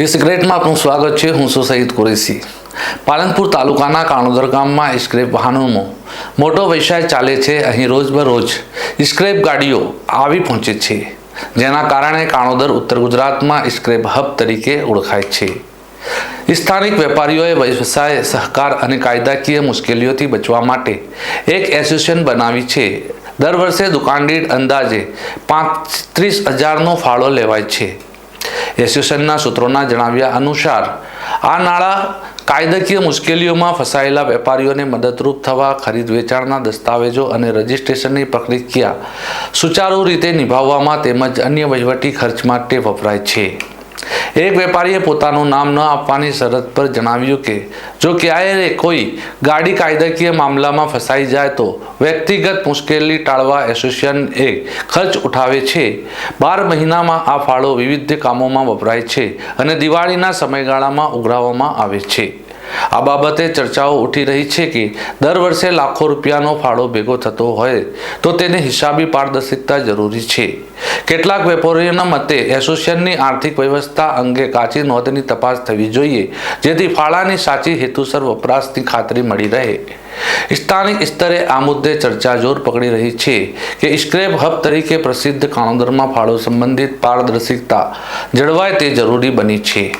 The સિક્રેટમાં આપનું સ્વાગત છે। હું છું સઈદ કુરેશી। પાલનપુર તાલુકાના કાણોદર ગામમાં સ્ક્રેપ વાહનોનો મોટો વ્યવસાય ચાલે છે। અહીં રોજબરોજ સ્ક્રેપ ગાડીઓ આવી પહોંચે છે, જેના કારણે કાણોદર ઉત્તર ગુજરાતમાં સ્ક્રેપ હબ તરીકે ઓળખાય છે। સ્થાનિક વેપારીઓએ વ્યવસાય સહકાર અને કાયદાકીય મુશ્કેલીઓથી બચવા માટે એક એસોસિએશન બનાવી છે। દર વર્ષે દુકાન દીઠ અંદાજે 35,000નો ફાળો લેવાય છે। એસોસિએશનના સૂત્રોના જણાવ્યા અનુસાર આ નાણાં કાયદાકીય મુશ્કેલીઓમાં ફસાયેલા વેપારીઓને મદદરૂપ થવા, ખરીદ વેચાણના દસ્તાવેજો અને રજિસ્ટ્રેશનની પ્રક્રિયા સુચારુ રીતે નિભાવવામાં તેમજ અન્ય વહીવટી ખર્ચ માટે વપરાય છે। એક વેપારીએ પોતાનું નામ ન આપવાની શરત પર જણાવ્યું કે જો ક્યારેય કોઈ ગાડી કાયદાકીય મામલામાં ફસાઈ જાય તો વ્યક્તિગત મુશ્કેલી ટાળવા એસોસિએશન ખર્ચ ઉઠાવે છે। 12 મહિનામાં આ ફાળો વિવિધ કામોમાં વપરાય છે અને દિવાળીના સમયગાળામાં ઉઘરાવવામાં આવે છે। આ બાબતે ચર્ચાઓ ઉઠી રહી છે કે દર વર્ષે લાખો રૂપિયાનો ફાળો ભેગો થતો હોય તો તેને હિસાબી પારદર્શિકતા જરૂરી છે। કેટલાક વેપારીઓના મતે એસોસિએશનની આર્થિક વ્યવસ્થા અંગે કાચી નોંધની તપાસ થવી જોઈએ, જેથી ફાળાની સાચી હેતુસર વપરાશની ખાતરી મળી રહે। સ્થાનિક સ્તરે આ મુદ્દે ચર્ચા જોર પકડી રહી છે કે સ્ક્રેપ હબ તરીકે પ્રસિદ્ધ કાણોદરમાં ફાળો સંબંધિત પારદર્શિકતા જળવાય તે જરૂરી બની છે।